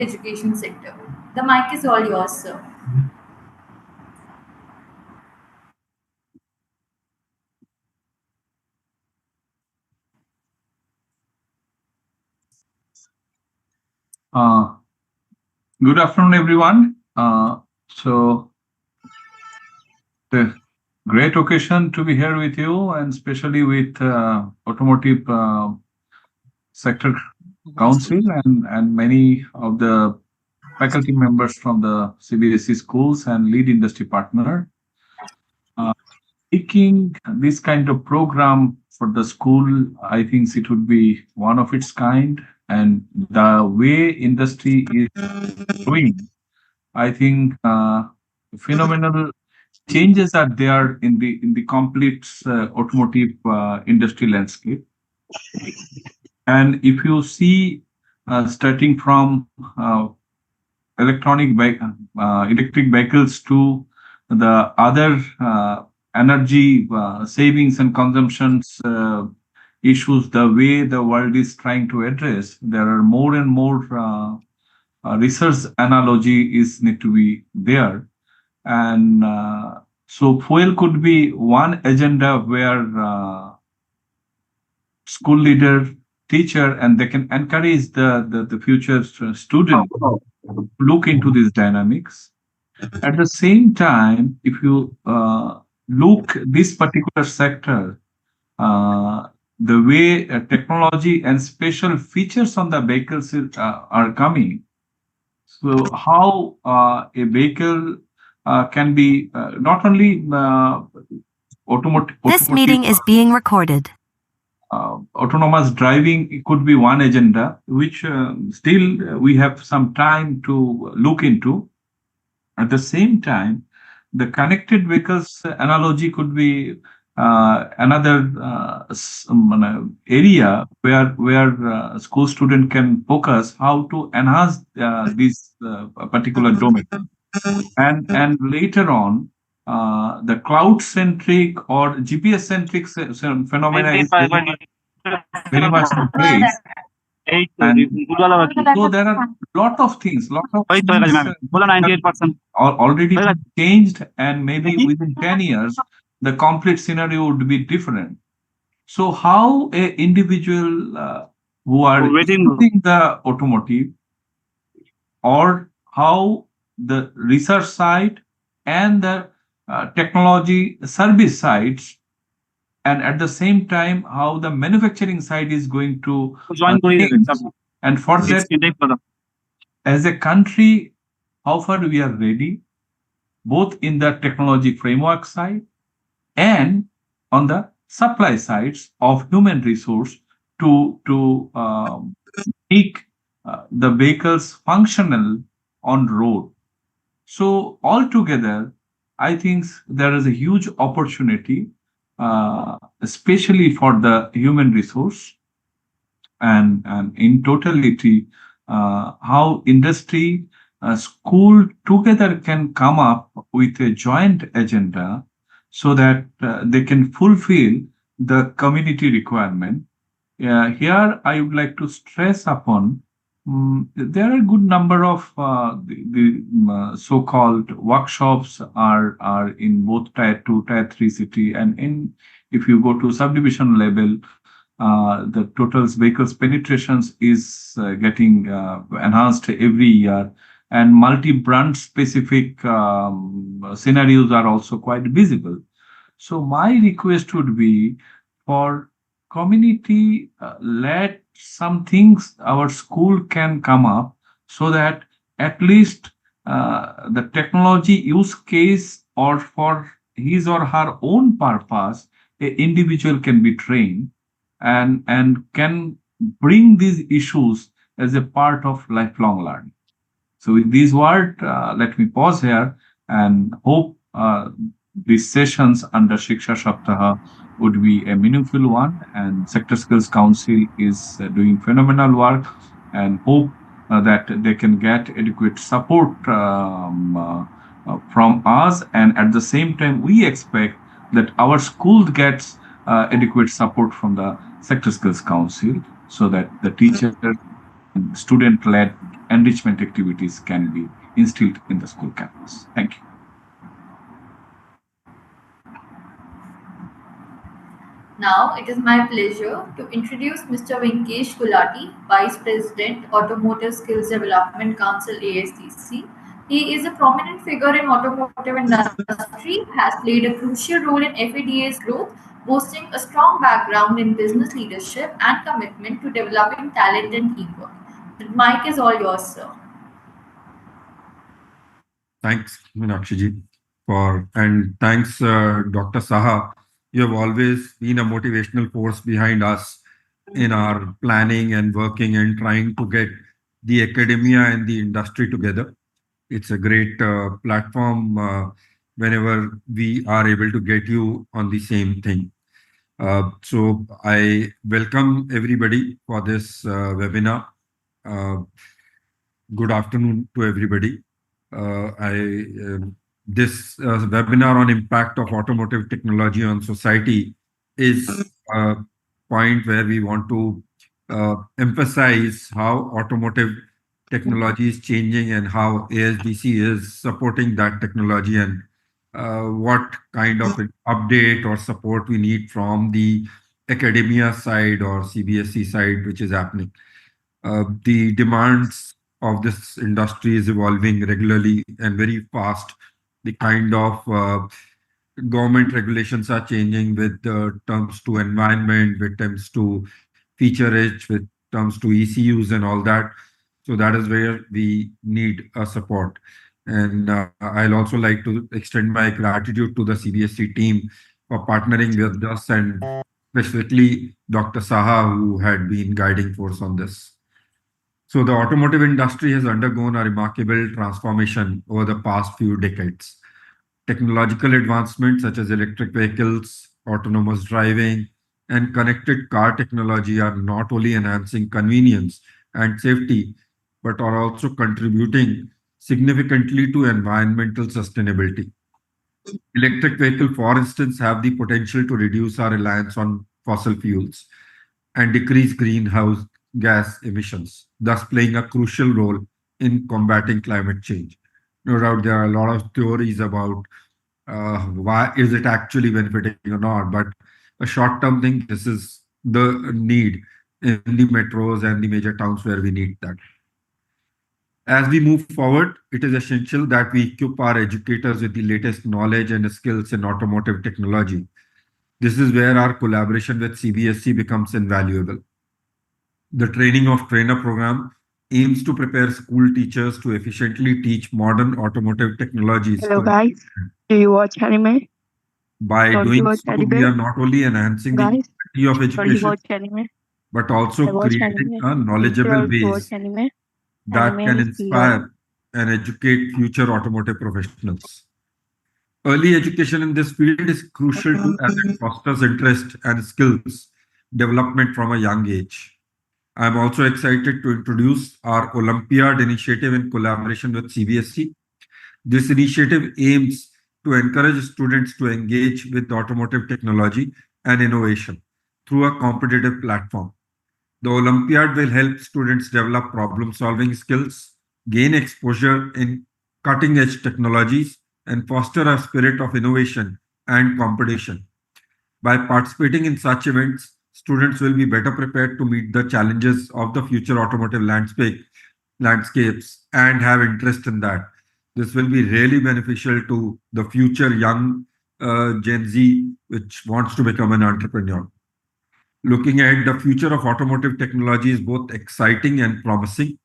education sector. The mic is all yours, sir. Uh, Good afternoon, everyone. So, the great occasion to be here with you, and especially with Automotive Sector Council and many of the faculty members from the CBSE schools and lead industry partner. Uh, Taking this kind of program for the school, I think it would be one of its kind, and the way industry is doing, I think phenomenal changes are there in the complete automotive industry landscape. And if you see, starting from electric vehicles to the other energy savings and consumptions issues, the way the world is trying to address, there are more and more research analogy is need to be there. And so fuel could be one agenda where school leader, teacher, and they can encourage the future student to look into these dynamics. At the same time, if you look this particular sector, the way technology and special features on the vehicles are coming. So how a vehicle can be not only This meeting is being recorded. Autonomous driving, it could be one agenda, which still we have some time to look into. At the same time, the connected vehicles analogy could be another area where school student can focus how to enhance this particular domain. And later on, the cloud centric or GPS centric phenomena is very much in place. And so there are lot of things already changed, and maybe within 10 years, the complete scenario would be different. So how a individual who are using the automotive, or how the research side and the technology service sides, and at the same time how the manufacturing side is going to change. And for that, as a country, how far we are ready, both in the technology framework side and on the supply sides of human resource to make the vehicles functional on road. So altogether, I think there is a huge opportunity, especially for the human resource, and in totality, how industry, school together can come up with a joint agenda so that they can fulfill the community requirement. Here, I would like to stress upon there are a good number of the so-called workshops are in both Tier 2, Tier 3 city, and if you go to subdivision level, the total vehicles penetrations is getting enhanced every year, and multi-brand specific scenarios are also quite visible. So my request would be for community let some things our school can come up, so that at least the technology use case or for his or her own purpose, a individual can be trained and can bring these issues as a part of lifelong learning. So with these words, let me pause here and hope these sessions under Shiksha Saptaha would be a meaningful one. And Sector Skills Council is doing phenomenal work, and hope that they can get adequate support from us. And at the same time, we expect that our school gets adequate support from the Sector Skills Council, so that the teacher and student-led enrichment activities can be instilled in the school campus. Thank you. Now it is my pleasure to introduce Mr. Venkesh Gulati, Vice President, Automotive Skills Development Council ASTC. He is a prominent figure in automotive industry, has played a crucial role in FADA's growth, boasting a strong background in business leadership and commitment to developing talent and teamwork. The mic is all yours, sir. Thanks, Meenakshi and thanks, Dr. Saha. You have always been a motivational force behind us in our planning and working and trying to get the academia and the industry together. It's a great platform whenever we are able to get you on the same thing. So I welcome everybody for this webinar. Uh, Good afternoon to everybody. This webinar on impact of automotive technology on society is a point where we want to emphasize how automotive technology is changing and how ASDC is supporting that technology, and what kind of an update or support we need from the academia side or CBSE side, which is happening. The demands of this industry is evolving regularly and very fast. The kind of government regulations are changing with terms to environment, with terms to feature edge, with terms to ECUs and all that. So that is where we need a support. And I'll also like to extend my gratitude to the CBSE team for partnering with us, and specifically Dr. Saha, who had been guiding force on this. So the automotive industry has undergone a remarkable transformation over the past few decades. Technological advancements such as electric vehicles, autonomous driving, and connected car technology are not only enhancing convenience and safety, but are also contributing significantly to environmental sustainability. Electric vehicles, for instance, have the potential to reduce our reliance on fossil fuels and decrease greenhouse gas emissions, thus playing a crucial role in combating climate change. No doubt there are a lot of theories about why is it actually benefiting or not, but a short-term thing, this is the need in the metros and the major towns where we need that. As we move forward, it is essential that we equip our educators with the latest knowledge and skills in automotive technology. This is where our collaboration with CBSE becomes invaluable. The Training of Trainer program aims to prepare school teachers to efficiently teach modern automotive technologies. Hello guys, do you watch anime? By Don't you doing watch so, anime? we are not only enhancing the Guys, quality of don't you education, watch anime? but I also watch creating anime. a You should knowledgeable also watch ways anime. that Anime can is love. inspire and educate future automotive professionals. Early education in this field is crucial to as it fosters interest and skills development from a young age. I'm also excited to introduce our Olympiad initiative in collaboration with CBSE. This initiative aims to encourage students to engage with automotive technology and innovation through a competitive platform. The Olympiad will help students develop problem-solving skills, gain exposure in cutting-edge technologies, and foster a spirit of innovation and competition. By participating in such events, students will be better prepared to meet the challenges of the future automotive landscapes and have interest in that. This will be really beneficial to the future young Gen Z, which wants to become an entrepreneur. Looking at the future of automotive technology is both exciting and promising.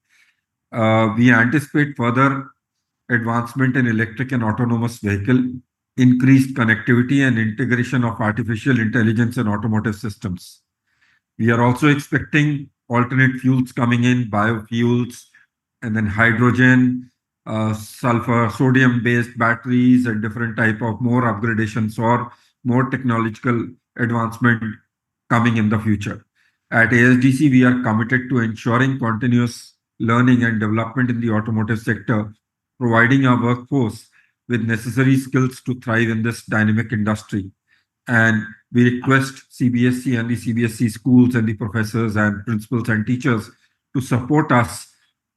We anticipate further advancement in electric and autonomous vehicle, increased connectivity and integration of artificial intelligence in automotive systems. We are also expecting alternate fuels coming in, biofuels, and then hydrogen, sulfur, sodium-based batteries, and different type of more upgradations or more technological advancement coming in the future. At ASDC, we are committed to ensuring continuous learning and development in the automotive sector, providing our workforce with necessary skills to thrive in this dynamic industry. And we request CBSE and the CBSE schools and the professors and principals and teachers to support us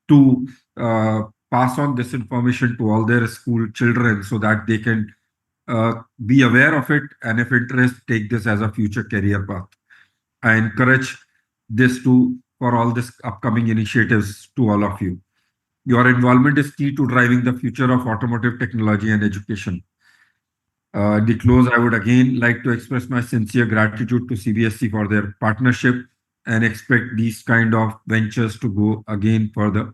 to uh, pass on this information to all their school children so that they can be aware of it, and if interest, take this as a future career path. I encourage this to for all this upcoming initiatives to all of you. Your involvement is key to driving the future of automotive technology and education. In the close, I would again like to express my sincere gratitude to CBSE for their partnership and expect these kind of ventures to go again further.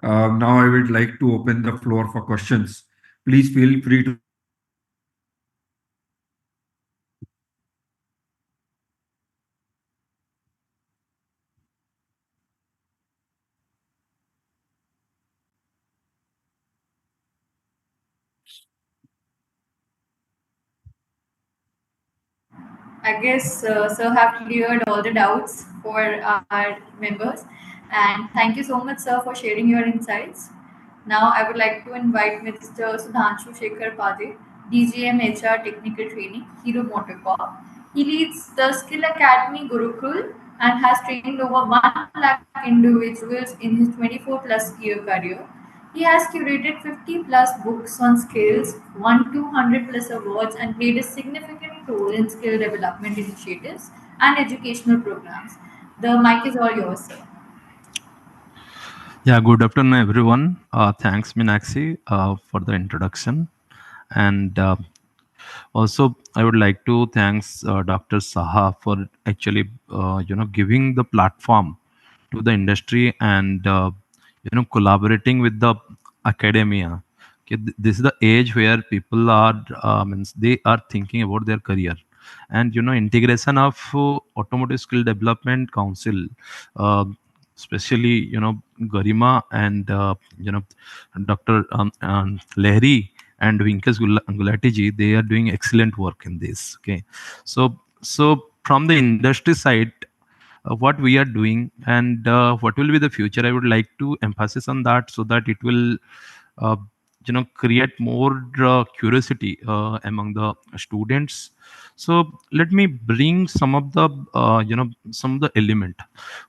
Now, I would like to open the floor for questions. Please feel free to I guess Sir have cleared all the doubts for our members. And thank you so much, Sir, for sharing your insights. Now, I would like to invite Mr. Sudhanshu Shekhar Pade, DGM HR Technical Training, Hero Motorcorp. He leads the Skill Academy Gurukul and has trained over 1 lakh individuals in his 24 plus year career. He has curated 50 plus books on skills, won 200 plus awards, and played a significant role in skill development initiatives and educational programs. The mic is all yours, sir. Yeah, good afternoon, everyone. Thanks, Meenakshi, for the introduction. And also, I would like to thanks Dr. Saha for actually, giving the platform to the industry and, collaborating with the academia. Okay, this is the age where people are, means they are thinking about their career. And, integration of Automotive Skill Development Council, uh, especially, Garima and, Dr. Lehri and Vinkas Gulati ji, they are doing excellent work in this. Okay, so from the industry side, what we are doing and what will be the future, I would like to emphasize on that so that it will, uh, create more curiosity among the students. So let me bring some of the, some of the element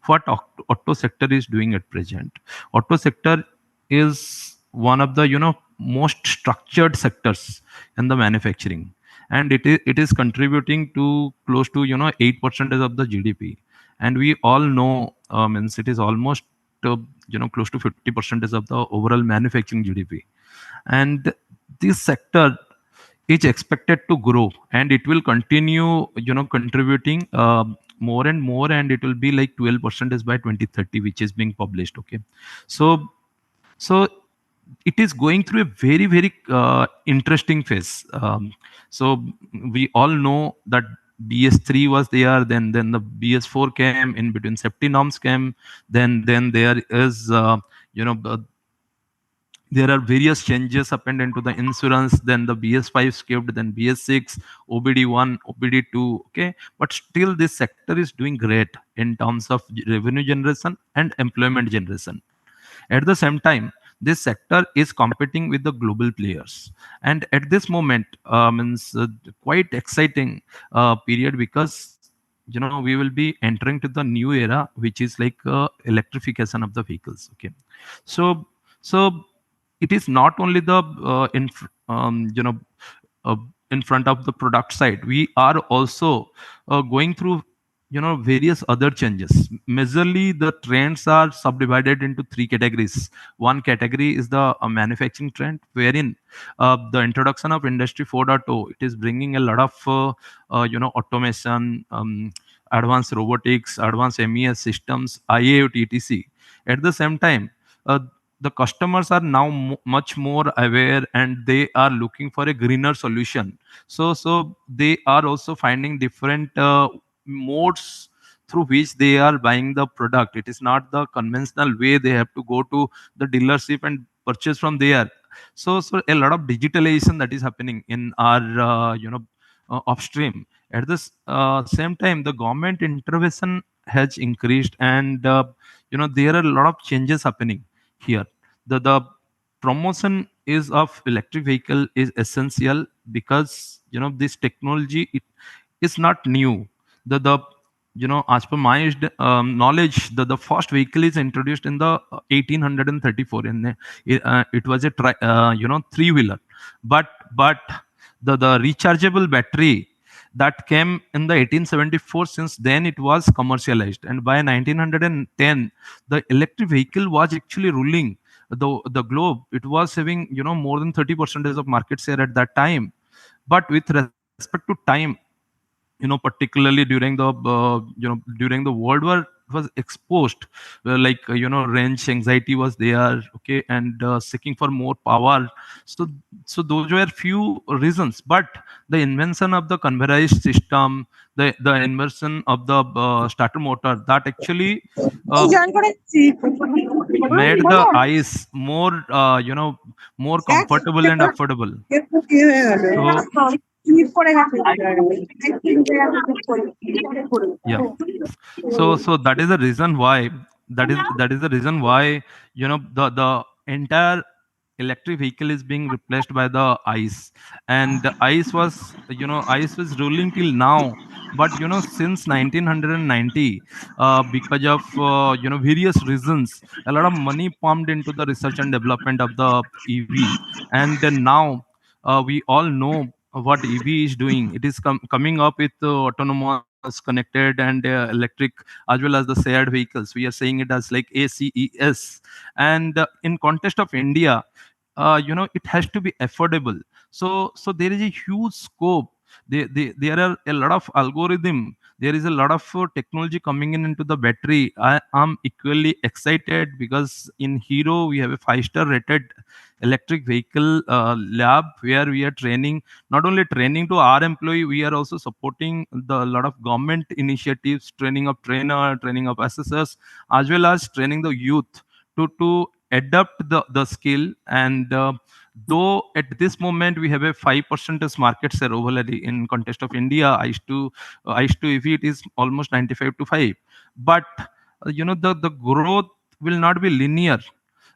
what auto sector is doing at present. Auto sector is one of the, most structured sectors in the manufacturing, and it is contributing to close to, 8% of the GDP. And we all know, means it is almost, close to 50% of the overall manufacturing GDP. And this sector is expected to grow, and it will continue, contributing more and more, and it will be like 12% by 2030, which is being published. Okay, so it is going through a very very interesting phase. So we all know that BS3 was there, then the BS4 came, in between safety norms came, then there is, you know uh, there are various changes happened into the insurance, then the BS5 skipped, then BS6, OBD1, OBD2. Okay, but still this sector is doing great in terms of revenue generation and employment generation. At the same time, this sector is competing with the global players, and at this moment, means quite exciting period, because we will be entering to the new era, which is like electrification of the vehicles. Okay, so it is not only the uh, in front of the product side. We are also going through, various other changes. Majorly the trends are subdivided into three categories. One category is the manufacturing trend, wherein the introduction of industry 4.0, it is bringing a lot of automation, advanced robotics, advanced MES systems, IIoT, etc. At the same time, the customers are now much more aware, and they are looking for a greener solution. So they are also finding different modes through which they are buying the product. It is not the conventional way they have to go to the dealership and purchase from there. So a lot of digitalization that is happening in our, upstream. At this same time, the government intervention has increased, and there are a lot of changes happening here. The promotion is of electric vehicle is essential, because this technology, it is not new. The as per my knowledge, the first vehicle is introduced in the 1834. It was a three wheeler, but the rechargeable battery that came in the 1874. Since then, it was commercialized, and by 1910, the electric vehicle was actually ruling the globe. It was having more than 30% of market share at that time. But with respect to time, particularly during the world war, it was exposed, range anxiety was there, okay, and seeking for more power. So so those were few reasons, but the invention of the conveyorized system, the invention of the starter motor, that actually uh, made the ice more more comfortable and affordable. So yeah, so that is the reason why, that is the reason why the entire electric vehicle is being replaced by the ice. And the ice was ruling till now. But since 1990, because of various reasons, a lot of money pumped into the research and development of the EV. And then now, we all know what EV is doing. It is coming up with autonomous, connected, and electric, as well as the shared vehicles. We are saying it as like ACES. And in context of India, it has to be affordable. So there is a huge scope. There are a lot of algorithm. There is a lot of technology coming in into the battery. I am equally excited because in Hero we have a 5-star rated electric vehicle lab, where we are training, not only training to our employee, we are also supporting the lot of government initiatives, training of trainer, training of assessors, as well as training the youth to adapt the skill. And though at this moment we have a 5% market share overall in context of India, I used to if it is almost 95 to 5. But the growth will not be linear.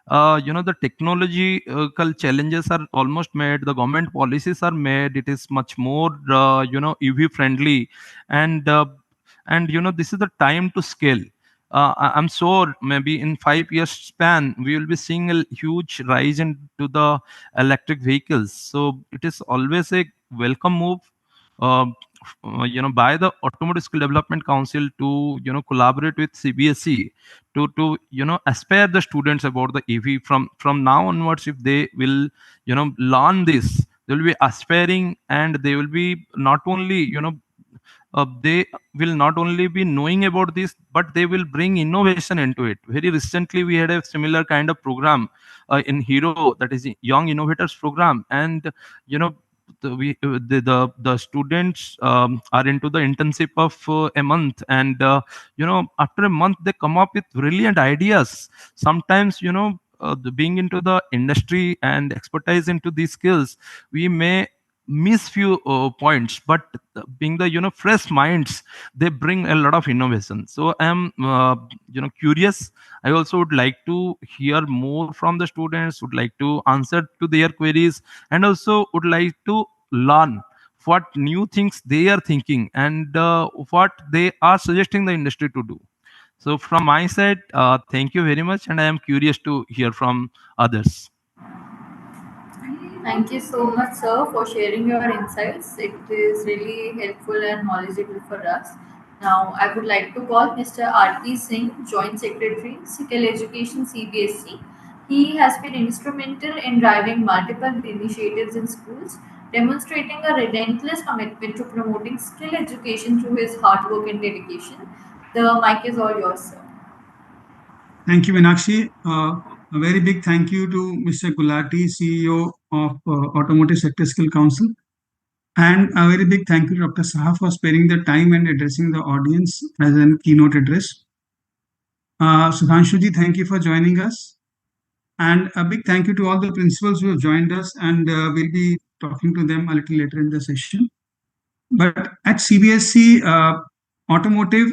The technological challenges are almost made, the government policies are made, it is much more EV friendly. And this is the time to scale. I'm sure maybe in 5 years span we will be seeing a huge rise into the electric vehicles. So it is always a welcome move, uh, by the Automotive Skill Development Council to collaborate with CBSE to aspire the students about the EV. From now onwards, if they will learn this, they will be aspiring, and they will be not only they will not only be knowing about this, but they will bring innovation into it. Very recently we had a similar kind of program in Hero, that is a Young Innovators Program. And the students are into the internship of a month. And after a month they come up with brilliant ideas. Sometimes being into the industry and expertise into these skills, we may miss few points, but being the fresh minds, they bring a lot of innovation. So I'm curious. I also would like to hear more from the students, would like to answer to their queries, and also would like to learn what new things they are thinking, and what they are suggesting the industry to do. So from my side, thank you very much, and I am curious to hear from others. Thank you so much, sir, for sharing your insights. It is really helpful and knowledgeable for us. Now, I would like to call Mr. R.P. Singh, Joint Secretary, Skill Education CBSE. He has been instrumental in driving multiple initiatives in schools, demonstrating a relentless commitment to promoting skill education through his hard work and dedication. The mic is all yours, sir. Thank you, Meenakshi. A very big thank you to Mr. Gulati, CEO of Automotive Sector Skill Council. And a very big thank you to Dr. Saha for sparing the time and addressing the audience as a keynote address. Sudhanshuji, thank you for joining us. And a big thank you to all the principals who have joined us, and we'll be talking to them a little later in the session. But at CBSE, automotive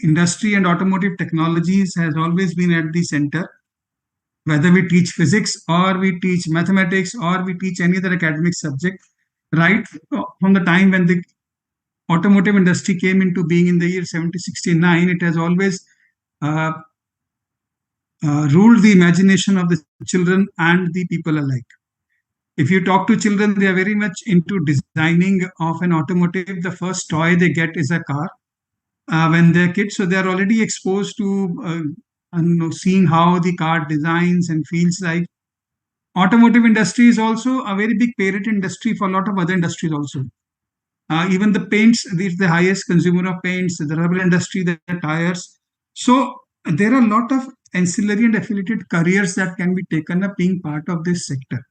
industry and automotive technologies has always been at the center. Whether we teach physics or we teach mathematics or we teach any other academic subject, right from the time when the automotive industry came into being in the year 1769, it has always uh, ruled the imagination of the children and the people alike. If you talk to children, they are very much into designing of an automotive. The first toy they get is a car when they're kids. So they're already exposed to seeing how the car designs and feels like. Automotive industry is also a very big parent industry for a lot of other industries also. Even the paints, the highest consumer of paints, the rubber industry, the tires. So there are a lot of ancillary and affiliated careers that can be taken up being part of this sector.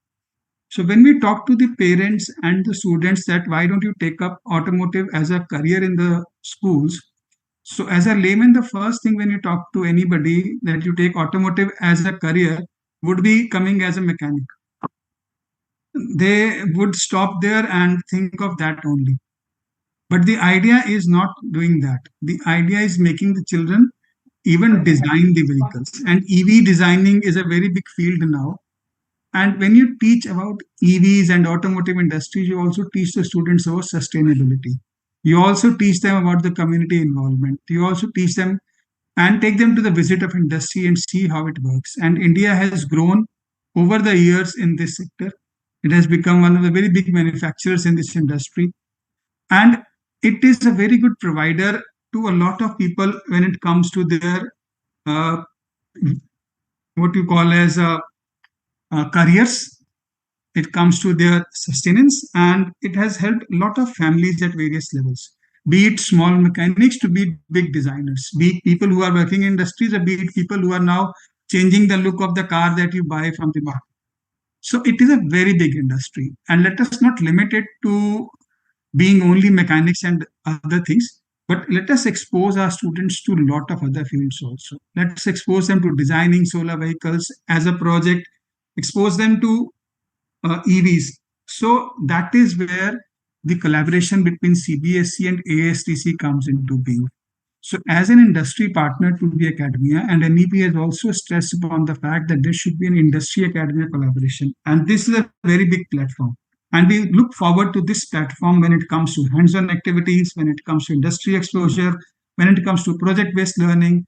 So when we talk to the parents and the students that why don't you take up automotive as a career in the schools? So as a layman, the first thing when you talk to anybody that you take automotive as a career would be coming as a mechanic. They would stop there and think of that only. But the idea is not doing that. The idea is making the children even design the vehicles. And EV designing is a very big field now. And when you teach about EVs and automotive industries, you also teach the students about sustainability. You also teach them about the community involvement. You also teach them and take them to the visit of industry and see how it works. And India has grown over the years in this sector. It has become one of the very big manufacturers in this industry. And it is a very good provider to a lot of people when it comes to their uh, what you call as careers. It comes to their sustenance, and it has helped a lot of families at various levels, be it small mechanics to be it big designers, be it people who are working in industries, or be it people who are now changing the look of the car that you buy from the market. So it is a very big industry, and let us not limit it to being only mechanics and other things, but let us expose our students to a lot of other fields also. Let's expose them to designing solar vehicles as a project, expose them to EVs. So that is where the collaboration between CBSE and ASTC comes into being. So, as an industry partner to the academia, and NEP has also stressed upon the fact that there should be an industry academia collaboration. And this is a very big platform. And we look forward to this platform when it comes to hands on activities, when it comes to industry exposure, when it comes to project based learning,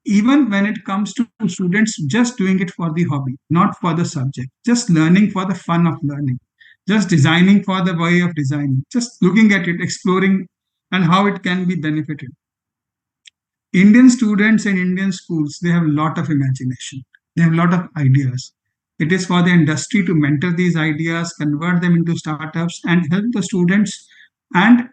even when it comes to students just doing it for the hobby, not for the subject, just learning for the fun of learning, just designing for the way of designing, just looking at it, exploring, and how it can be benefited. Indian students and Indian schools, they have a lot of imagination. They have a lot of ideas. It is for the industry to mentor these ideas, convert them into startups, and help the students. And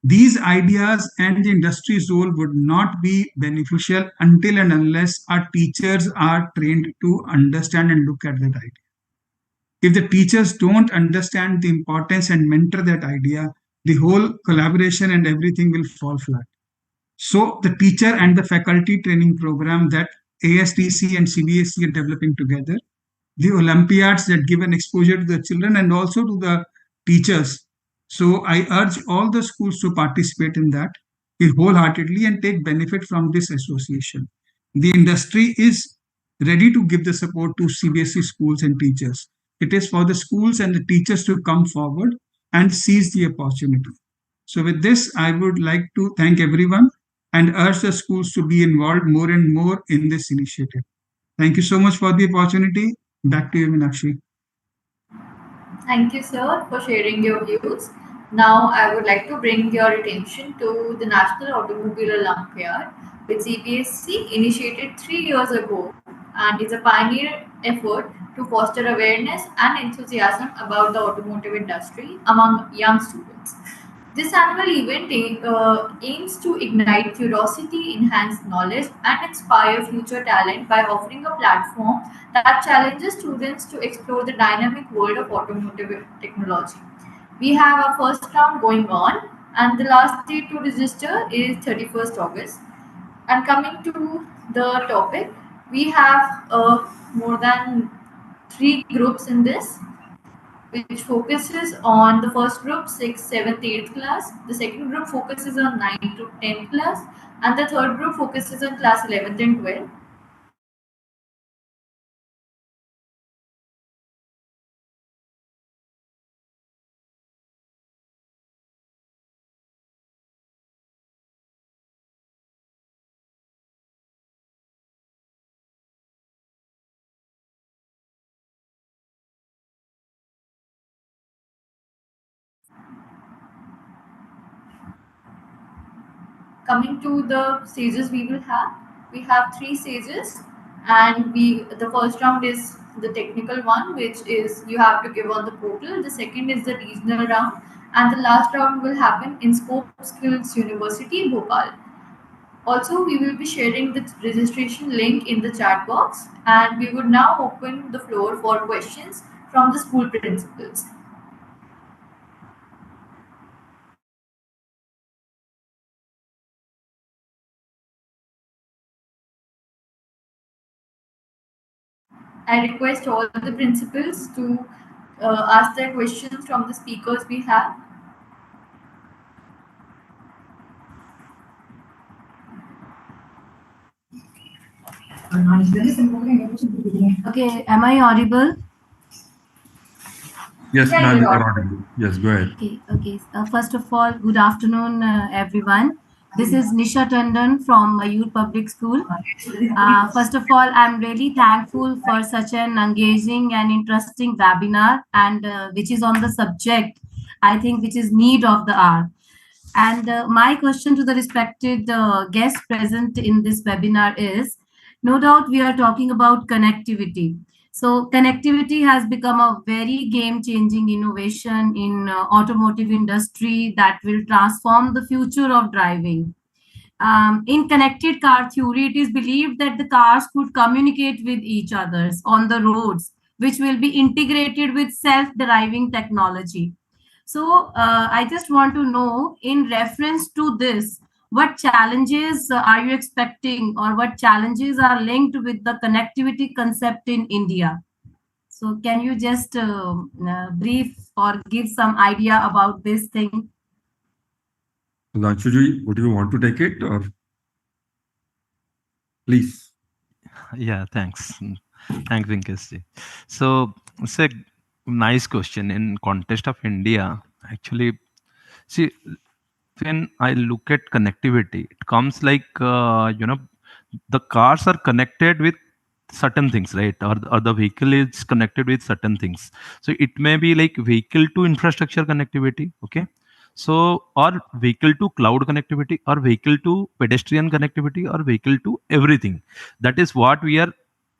these ideas and the industry's role would not be beneficial until and unless our teachers are trained to understand and look at that idea. If the teachers don't understand the importance and mentor that idea, the whole collaboration and everything will fall flat. So the teacher and the faculty training program that ASTC and CBSE are developing together, the Olympiads that give an exposure to the children and also to the teachers. So I urge all the schools to participate in that wholeheartedly and take benefit from this association. The industry is ready to give the support to CBSE schools and teachers. It is for the schools and the teachers to come forward and seize the opportunity. So with this, I would like to thank everyone and urge the schools to be involved more and more in this initiative. Thank you so much for the opportunity. Back to you, Meenakshi. Thank you, sir, for sharing your views. Now, I would like to bring your attention to the National Automobile Olympiad, which CBSC initiated 3 years ago and is a pioneer effort to foster awareness and enthusiasm about the automotive industry among young students. This annual event aims to ignite curiosity, enhance knowledge, and inspire future talent by offering a platform that challenges students to explore the dynamic world of automotive technology. We have our first round going on, and the last date to register is 31st August. And coming to the topic, we have more than three groups in this, which focuses on the first group 6th 7th 8th class, the second group focuses on 9th to 10th class, and the third group focuses on class 11th and 12th. Coming to the stages we have three stages, and the first round is the technical one, which is you have to give on the portal. The second is the regional round, and the last round will happen in Scope Skills University, Bhopal. Also, we will be sharing the registration link in the chat box, and we would now open the floor for questions from the school principals. I request all the principals to ask their questions from the speakers we have. Okay, am I audible? Yes, Yeah, ma'am, you're you are audible. audible. Yes, go ahead. Okay. First of all, good afternoon, everyone. This is Nisha Tandon from Mayur Public School. First of all, I'm really thankful for such an engaging and interesting webinar, and which is on the subject, I think, which is need of the hour. And my question to the respected guest present in this webinar is, no doubt we are talking about connectivity. So connectivity has become a very game-changing innovation in automotive industry that will transform the future of driving. In connected car theory, it is believed that the cars could communicate with each others on the roads, which will be integrated with self-driving technology. So I just want to know, in reference to this, what challenges are you expecting, or what challenges are linked with the connectivity concept in India? So can you just brief or give some idea about this thing? Sudhanshuji, would you want to take it or please? Yeah, thanks. Thanks, Vinkesh. So it's a nice question in context of India. Actually, see, when I look at connectivity, it comes like the cars are connected with certain things, right? Or the vehicle is connected with certain things. So it may be like vehicle to infrastructure connectivity, okay? So or vehicle to cloud connectivity, or vehicle to pedestrian connectivity, or vehicle to everything. That is what we are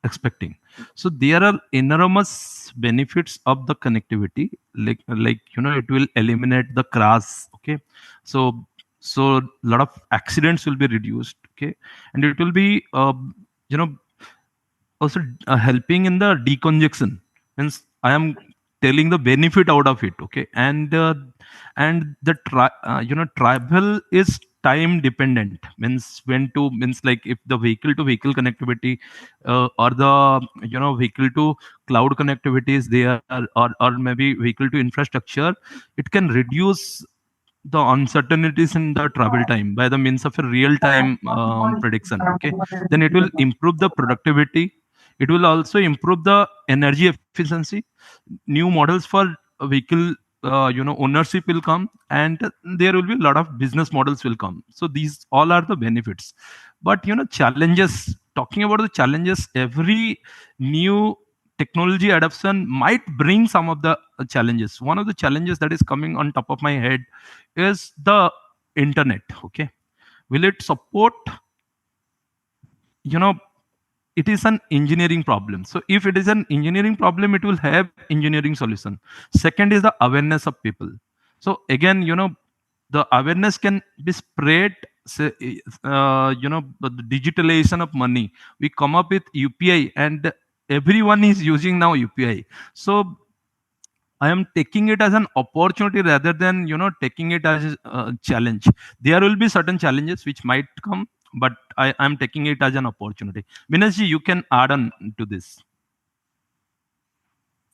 expecting. So there are enormous benefits of the connectivity, like it will eliminate the crash, okay? So so a lot of accidents will be reduced, okay? And it will be you know also helping in the decongestion, means I am telling the benefit out of it, okay? And the travel is time dependent, means when to means like if the vehicle to vehicle connectivity or the vehicle to cloud connectivity is there, or maybe vehicle to infrastructure, it can reduce the uncertainties in the travel time by the means of a real time prediction, okay? Then it will improve the productivity. It will also improve the energy efficiency. New models for vehicle ownership will come, and there will be a lot of business models will come. So these all are the benefits. But challenges, talking about the challenges, every new technology adoption might bring some of the challenges. One of the challenges that is coming on top of my head is the internet, okay? Will it support, you know it is an engineering problem. So if it is an engineering problem, it will have engineering solution. Second is the awareness of people. So again, the awareness can be spread. Say, the digitalization of money, we come up with UPI, and everyone is using now UPI. So I am taking it as an opportunity rather than taking it as a challenge. There will be certain challenges which might come, but I am taking it as an opportunity. Vinasji, you can add on to this.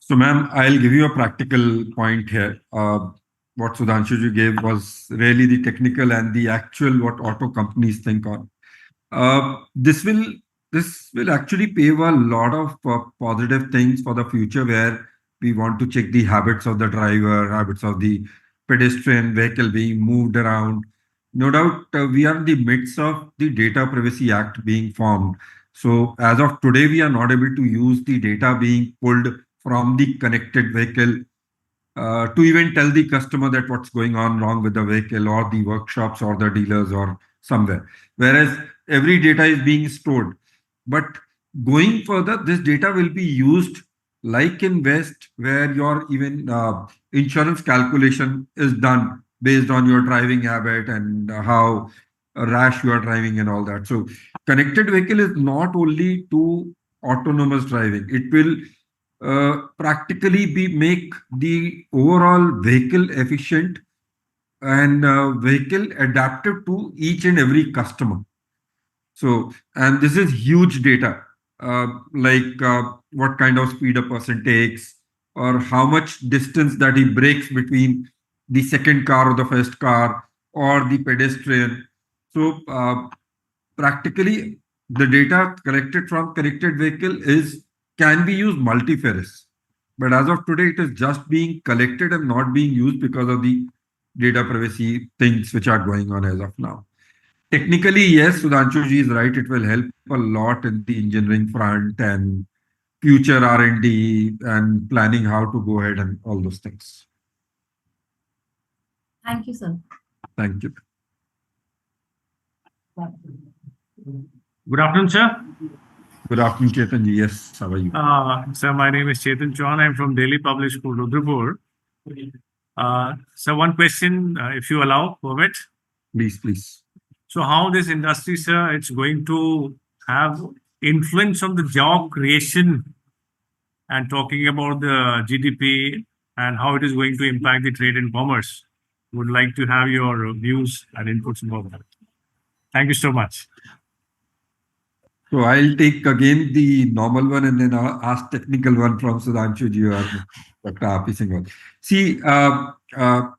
So, ma'am, I'll give you a practical point here. What Sudhanshuji gave was really the technical and the actual what auto companies think on. This will actually pave a lot of positive things for the future, where we want to check the habits of the driver, habits of the pedestrian vehicle being moved around. No doubt, we are in the midst of the Data Privacy Act being formed. So as of today, we are not able to use the data being pulled from the connected vehicle to even tell the customer that what's going on wrong with the vehicle, or the workshops or the dealers or somewhere, whereas every data is being stored. But going further, this data will be used like in West, where your even insurance calculation is done based on your driving habit and how rash you are driving and all that. So connected vehicle is not only to autonomous driving. It will practically be make the overall vehicle efficient and vehicle adaptive to each and every customer. So, and this is huge data, like what kind of speed a person takes, or how much distance that he breaks between the second car or the first car or the pedestrian. So, practically, the data collected from connected vehicle is can be used multifarious. But as of today, it is just being collected and not being used because of the data privacy things which are going on as of now. Technically, yes, Sudhanshu ji is right. It will help a lot in the engineering front and future R&D and planning how to go ahead and all those things. Thank you, sir. Thank you. Good afternoon, sir. Good afternoon, Chetan ji. Yes, how are you? Sir, my name is Chetan Chauhan. I'm from Delhi Public School, Rudrapur. So one question, if you allow, permit. Please, please. So how this industry, sir, it's going to have influence on the job creation and talking about the GDP and how it is going to impact the trade and commerce. Would like to have your views and inputs about that. Thank you so much. So I'll take again the normal one and then I'll ask technical one from Sudhanshu ji or Dr. Api Singh. See,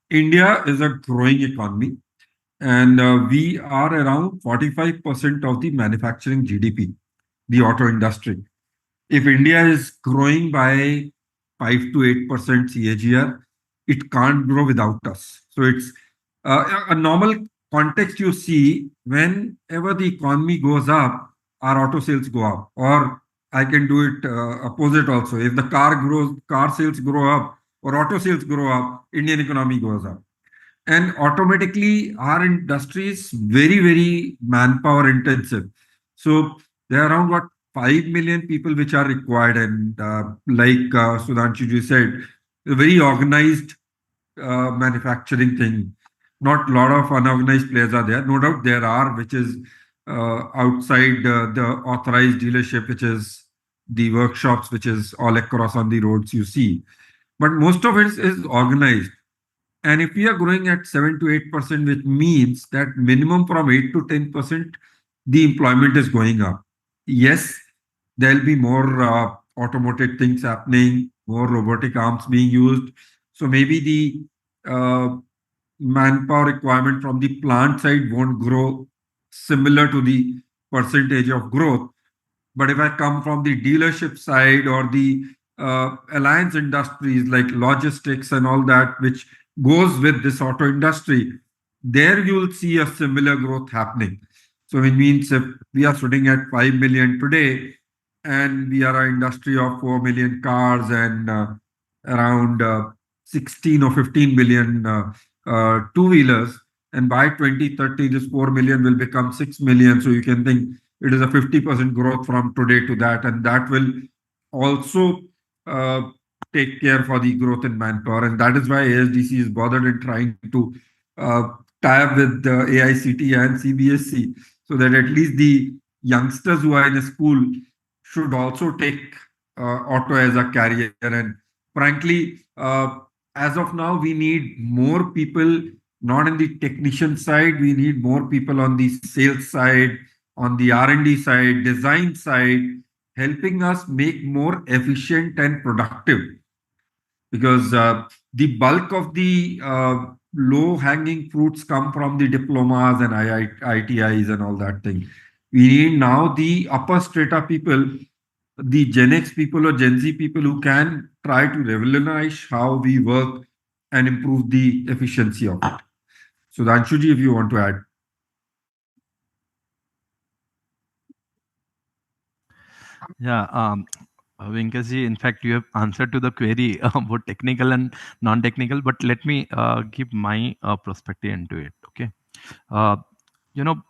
India is a growing economy and we are around 45% of the manufacturing GDP, the auto industry. If India is growing by 5 to 8% CAGR, it can't grow without us. So it's a normal context you see whenever the economy goes up, our auto sales go up. Or I can do it opposite also. If the car sales grow up or auto sales grow up, Indian economy goes up. And automatically our industry is very, very manpower intensive. So there are around what 5 million people which are required. And like Sudhanshu ji said, a very organized manufacturing thing. Not a lot of unorganized players are there. No doubt there are, which is outside the authorized dealership, which is the workshops, which is all across on the roads you see. But most of it is organized. And if we are growing at 7 to 8%, which means that minimum from 8 to 10%, the employment is going up. Yes, there'll be more automated things happening, more robotic arms being used. So maybe the manpower requirement from the plant side won't grow similar to the percentage of growth. But if I come from the dealership side or the alliance industries like logistics and all that, which goes with this auto industry, there you'll see a similar growth happening. So it means if we are sitting at 5 million today and we are an industry of 4 million cars and around 16 or 15 million two-wheelers, and by 2030 this 4 million will become 6 million. So you can think it is a 50% growth from today to that, and that will also take care for the growth in manpower. And that is why ASDC is bothered in trying to tie up with the AICT and CBSE, so that at least the youngsters who are in a school should also take auto as a career. And frankly, as of now, we need more people, not in the technician side. We need more people on the sales side, on the R&D side, design side, helping us make more efficient and productive. Because the bulk of the low-hanging fruits come from the diplomas and ITIs and all that thing. We need now the upper strata people, the Gen X people or Gen Z people who can try to revolutionize how we work and improve the efficiency of it. So, Danshuji, if you want to add. Yeah, Venkaji, in fact, you have answered to the query about technical and non-technical, but let me give my perspective into it. Okay, uh, you know,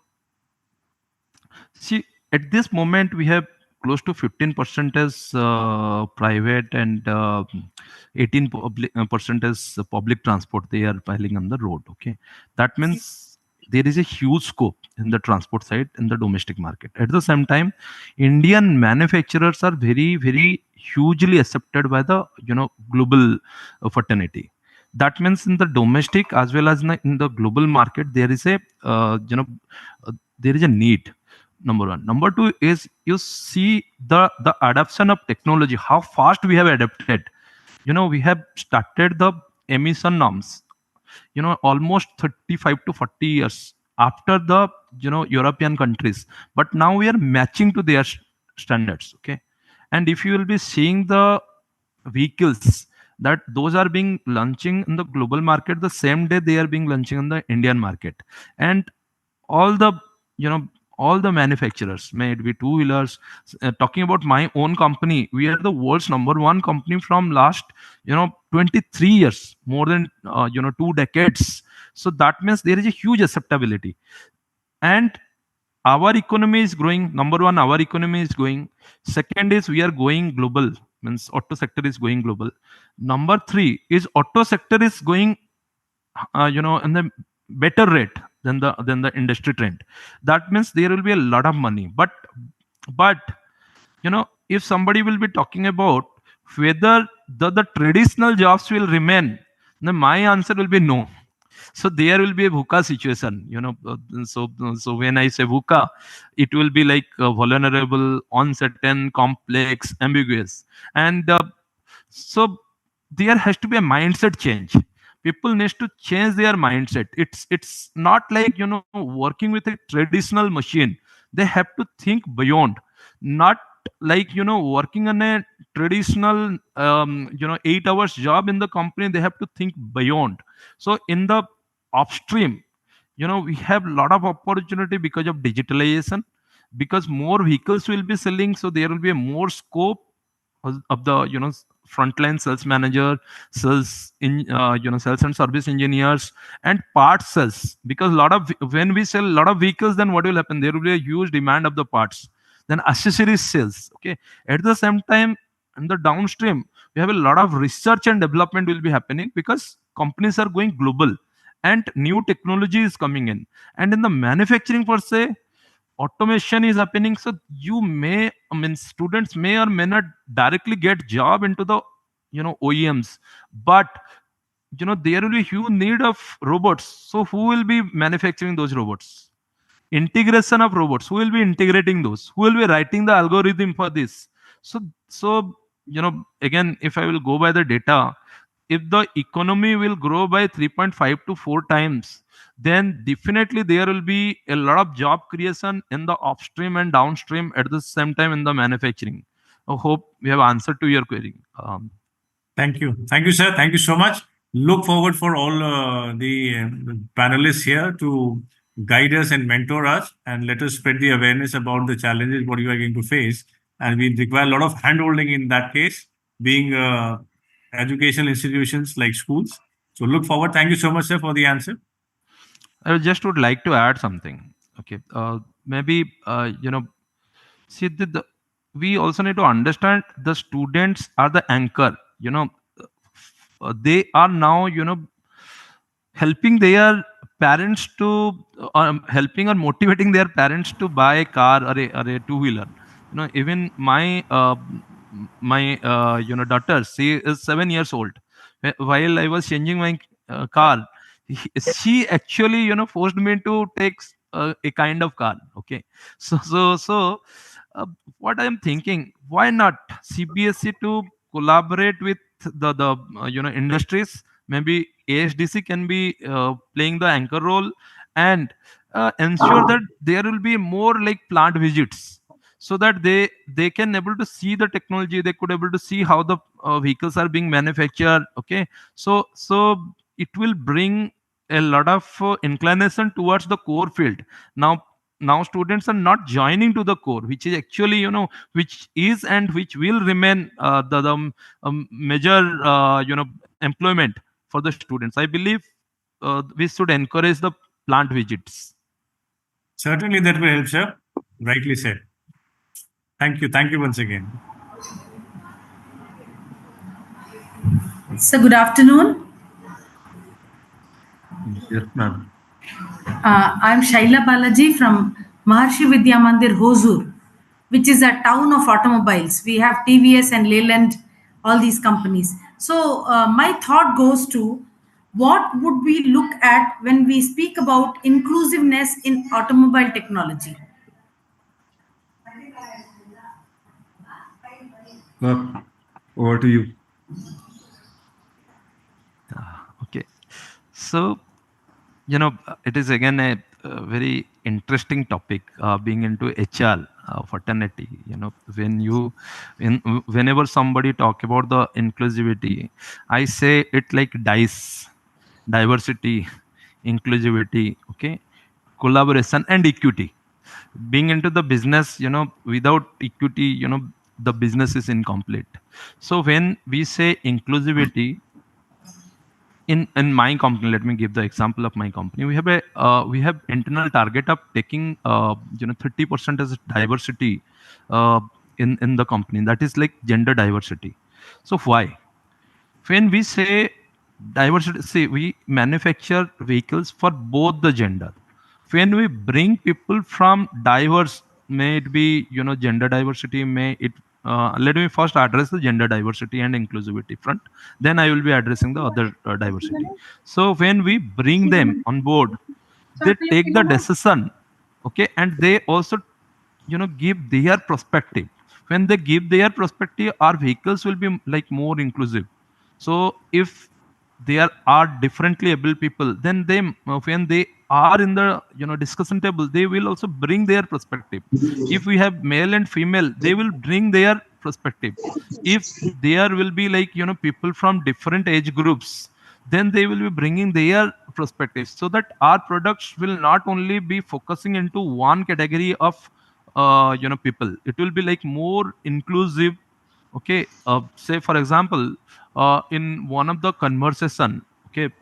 See, at this moment, we have close to 15% as private and 18% as public transport. They are piling on the road. Okay, that means there is a huge scope in the transport side in the domestic market. At the same time, Indian manufacturers are very, very hugely accepted by the global fraternity. That means in the domestic as well as in the global market, there is a there is a need. Number one. Number two is you see the adoption of technology, how fast we have adapted. We have started the emission norms, almost 35 to 40 years after the European countries, but now we are matching to their standards. Okay, and if you will be seeing the vehicles that those are being launching in the global market, the same day they are being launching in the Indian market. And all the you know all the manufacturers, may it be two wheelers, talking about my own company, we are the world's number one company from last 23 years, more than 2 decades. So that means there is a huge acceptability. And our economy is growing. Number one, our economy is going. Second is we are going global, means auto sector is going global. Number three is auto sector is going in the better rate than the industry trend. That means there will be a lot of money. But if somebody will be talking about whether the traditional jobs will remain, then my answer will be no. So there will be a VUCA situation, so when I say VUCA, it will be like vulnerable, uncertain, complex, ambiguous. And so there has to be a mindset change. People need to change their mindset. It's not like working with a traditional machine. They have to think beyond. Not like working on a traditional 8 hours job in the company. They have to think beyond. So in the upstream, we have a lot of opportunity because of digitalization, because more vehicles will be selling, so there will be a more scope of the frontline sales manager, sales in sales and service engineers, and parts sales. Because a lot of, when we sell a lot of vehicles, then what will happen, there will be a huge demand of the parts. Then accessories sales. Okay, at the same time, in the downstream, we have a lot of research and development will be happening, because companies are going global and new technology is coming in. And in the manufacturing per se, automation is happening. So you may, I mean, students may or may not directly get job into the OEMs, but there will be huge need of robots. So who will be manufacturing those robots? Integration of robots, who will be integrating those, who will be writing the algorithm for this? So again, if I will go by the data, if the economy will grow by 3.5 to 4 times, then definitely there will be a lot of job creation in the upstream and downstream at the same time in the manufacturing. I hope we have answered to your query. Thank you. Thank you, sir. Thank you so much. Look forward for all the panelists here to guide us and mentor us and let us spread the awareness about the challenges what you are going to face. And we require a lot of handholding in that case, being educational institutions like schools. So look forward. Thank you so much, sir, for the answer. I just would like to add something. Okay, maybe see we also need to understand the students are the anchor. They are now helping their parents to helping or motivating their parents to buy a car or a two wheeler. Even my daughter, she is 7 years old. While I was changing my car, she actually forced me to take a kind of car. Okay, so uh, what I am thinking, why not CBSE to collaborate with the industries? Maybe ASDC can be playing the anchor role, and ensure that there will be more like plant visits, so that they can able to see the technology, they could able to see how the vehicles are being manufactured. Okay, so it will bring a lot of inclination towards the core field. Now students are not joining to the core, which is actually which is and which will remain the major employment for the students. I believe we should encourage the plant visits. Certainly, that will help, sir. Rightly said. Thank you. Thank you once again. So, good afternoon. Yes, ma'am. I'm Shaila Balaji from Maharshi Vidya Mandir, Hosur, which is a town of automobiles. We have TVS and Leyland, all these companies. So, my thought goes to what would we look at when we speak about inclusiveness in automobile technology? Over to you. Okay. So, it is again a very interesting topic, being into HR fraternity. Whenever somebody talk about the inclusivity, I say it like dice, diversity, inclusivity, okay, collaboration and equity. Being into the business, without equity, the business is incomplete. So when we say inclusivity, in my company, let me give the example of my company. We have internal target of taking 30% as diversity uh, in the company. That is like gender diversity. So why? When we say diversity, see, we manufacture vehicles for both the gender. When we bring people from diverse, may it be gender diversity, may it let me first address the gender diversity and inclusivity front, then I will be addressing the other diversity. So when we bring them on board, they take the decision, okay, and they also give their perspective. When they give their perspective, our vehicles will be like more inclusive. So if there are differently able people, then they when they are in the discussion table, they will also bring their perspective. If we have male and female, they will bring their perspective. If there will be like people from different age groups, then they will be bringing their perspectives, so that our products will not only be focusing into one category of people. It will be like more inclusive. Okay, say for example, in one of the conversation, okay,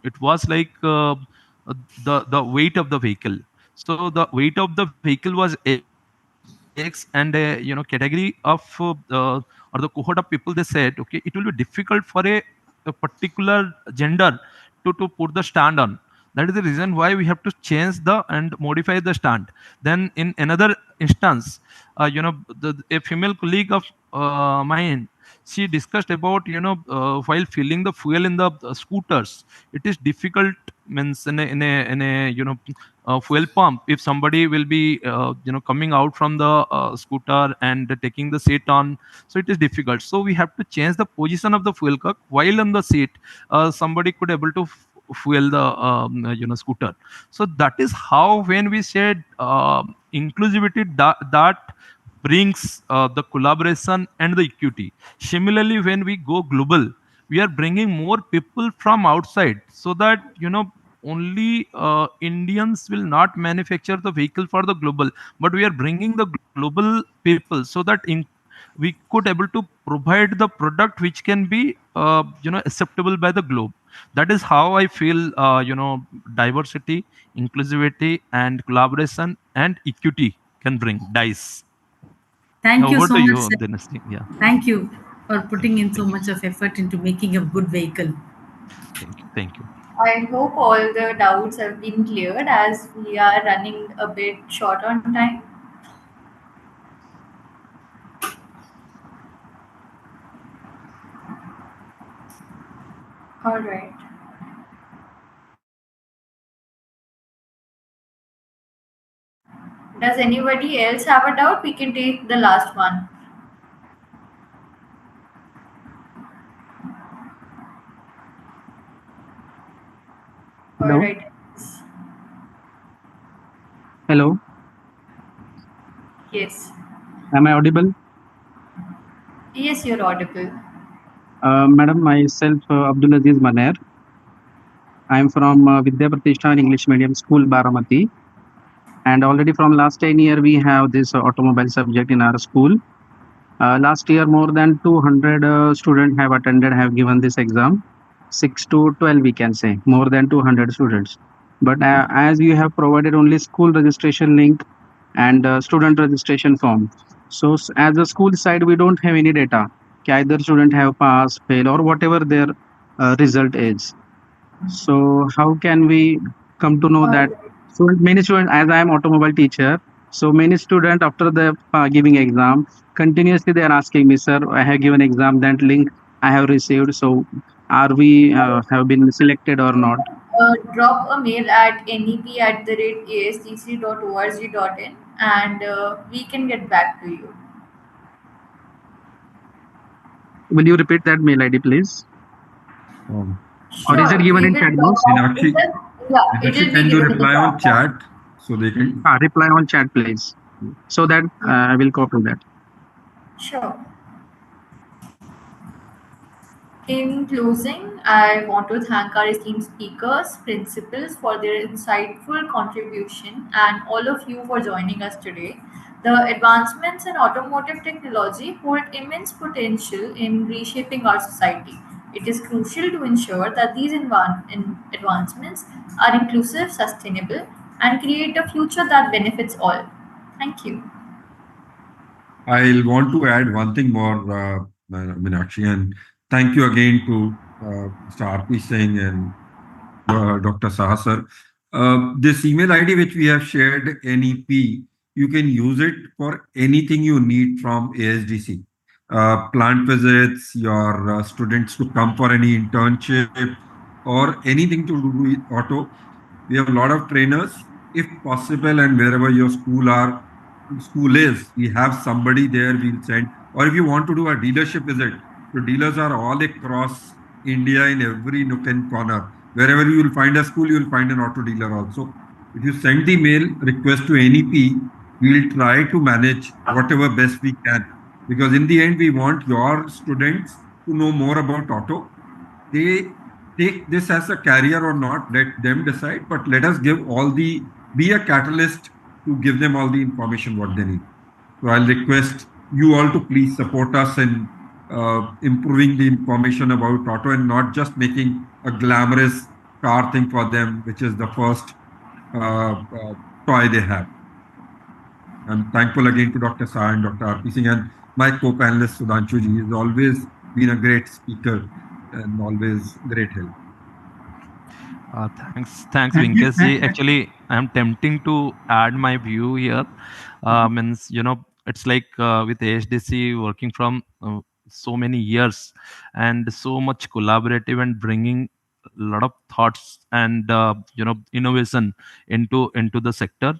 it was like the weight of the vehicle. So the weight of the vehicle was X, and a category of or the cohort of people, they said, okay, it will be difficult for a particular gender to put the stand on. That is the reason why we have to change the and modify the stand. Then in another instance, a female colleague of mine, she discussed about while filling the fuel in the scooters, it is difficult, means in a fuel pump, if somebody will be coming out from the scooter and taking the seat on, so it is difficult. So we have to change the position of the fuel cup while on the seat. Somebody could able to fuel the scooter. So that is how, when we said inclusivity, that brings the collaboration and the equity. Similarly, when we go global, we are bringing more people from outside, so that only Indians will not manufacture the vehicle for the global, but we are bringing the global people, so that we could able to provide the product which can be acceptable by the globe. That is how I feel diversity, inclusivity, and collaboration and equity can bring dice. Thank you Over so to much, you, sir. Dynasty. Yeah. Thank you for Thank putting you. in so Thank you. much of effort into making a good vehicle. Thank you. Thank you. I hope all the doubts have been cleared as we are running a bit short on time. All right. Does anybody else have a doubt? We can take the last one. All Hello, right. hello. Yes. Am I audible? Yes, you're audible. Madam, myself, Abdul Aziz Maner. I am from Vidya Pratishthan English Medium School, Baramati. And already from last 10 year, we have this automobile subject in our school. Last year, more than 200 students have attended, have given this exam. 6 to 12, we can say, more than 200 students. But as you have provided only school registration link, and student registration form. So as a school side, we don't have any data. Either student have pass, fail, or whatever their result is. So how can we come to know that? So many students, as I am automobile teacher, so many students after the giving exam, continuously they are asking me, sir, I have given exam, that link I have received. So are we have been selected or not? Drop a mail at nep@astc.org.in and we can get back to you. Will you repeat that mail ID, please? Um, Or is it Sure, given we in will chat drop box? that in the, yeah, it will be Can you given in the reply on chat. chat so they can? Reply on chat, please, so that I will copy that. Sure. In closing, I want to thank our esteemed speakers, principals for their insightful contribution, and all of you for joining us today. The advancements in automotive technology hold immense potential in reshaping our society. It is crucial to ensure that these advancements are inclusive, sustainable, and create a future that benefits all. Thank you. I'll want to add one thing more, Meenakshi, and thank you again to Mr. R.P. Singh and Dr. Saha sir. This email ID which we have shared, NEP, you can use it for anything you need from ASDC. Plant visits, your students to come for any internship, or anything to do with auto. We have a lot of trainers. If possible, and wherever your school is, we have somebody there, we'll send. Or if you want to do a dealership visit, so dealers are all across India in every nook and corner. Wherever you will find a school, you will find an auto dealer also. If you send the mail request to NEP, we will try to manage whatever best we can. Because in the end, we want your students to know more about auto. They take this as a career or not, let them decide, but let us give all the, be a catalyst to give them all the information what they need. So I'll request you all to please support us in improving the information about auto and not just making a glamorous car thing for them, which is the first toy they have. I'm thankful again to Dr. Saha and Dr. R.P. Singh and my co-panelist Sudhanshu ji. He's always been a great speaker and always great help. Thanks, Vinkesh ji. Actually, I'm tempting to add my view here. Means, it's like with ASDC working from so many years and so much collaborative and bringing a lot of thoughts and innovation into the sector.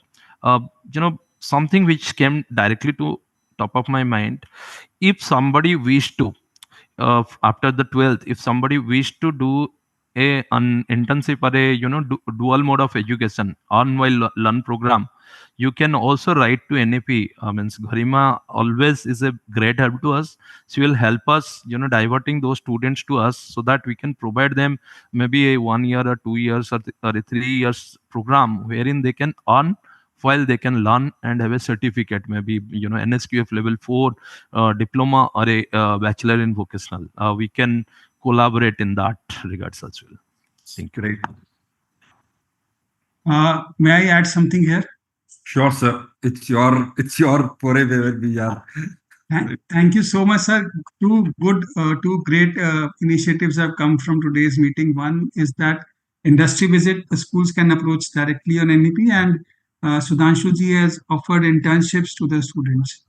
Something which came directly to top of my mind. If somebody wished to after the 12th, if somebody wished to do an internship or a dual mode of education on while learn program, you can also write to NAP. Means Garima always is a great help to us. She will help us diverting those students to us so that we can provide them maybe a 1 year or 2 years or a 3 years program wherein they can earn while they can learn and have a certificate, maybe NSQF level 4 diploma or a bachelor in vocational. We can collaborate in that regards as well. Thank you. Great. May I add something here? Sure, sir. It's your foray where we are. Thank you so much, sir. Two great initiatives have come from today's meeting. One is that industry visit, the schools can approach directly on NEP, and Sudhanshu ji has offered internships to the students.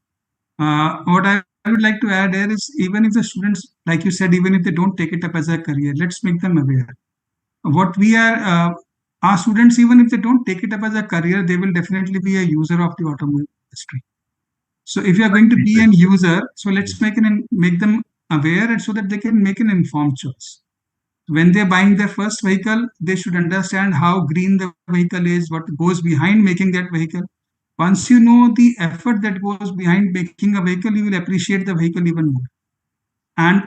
What I would like to add here is, even if the students, like you said, even if they don't take it up as a career, let's make them aware. What we are, our students, even if they don't take it up as a career, they will definitely be a user of the automobile industry. So if you are going to be an user, so let's make them aware, and so that they can make an informed choice. When they're buying their first vehicle, they should understand how green the vehicle is, what goes behind making that vehicle. Once you know the effort that goes behind making a vehicle, you will appreciate the vehicle even more. And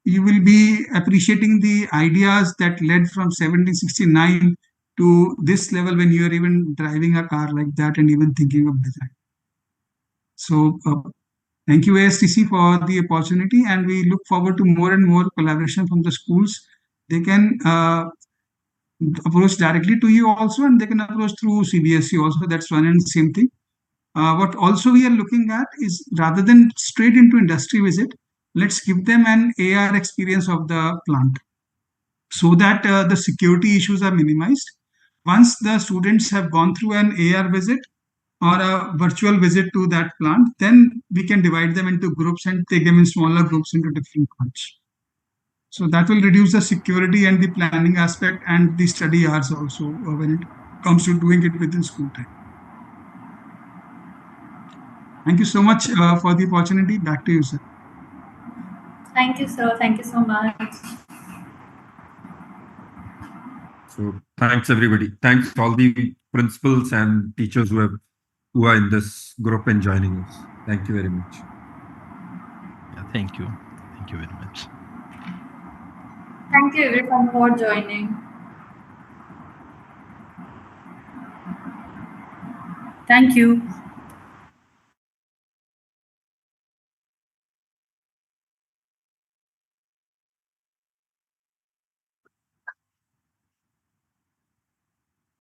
you will be appreciating the ideas that led from 1769 to this level when you are even driving a car like that and even thinking of design. So thank you, ASTC, for the opportunity, and we look forward to more and more collaboration from the schools. They can approach directly to you also, and they can approach through CBSE also. That's one and same thing. What also we are looking at is, rather than straight into industry visit, let's give them an AR experience of the plant, so that the security issues are minimized. Once the students have gone through an AR visit or a virtual visit to that plant, then we can divide them into groups and take them in smaller groups into different parts. So that will reduce the security and the planning aspect and the study hours also when it comes to doing it within school time. Thank you so much for the opportunity. Back to you, sir. Thank you, sir. Thank you so much. So thanks everybody. Thanks all the principals and teachers who are in this group and joining us. Thank you very much. Yeah, thank you. Thank you very much. Thank you everyone for joining. Thank you.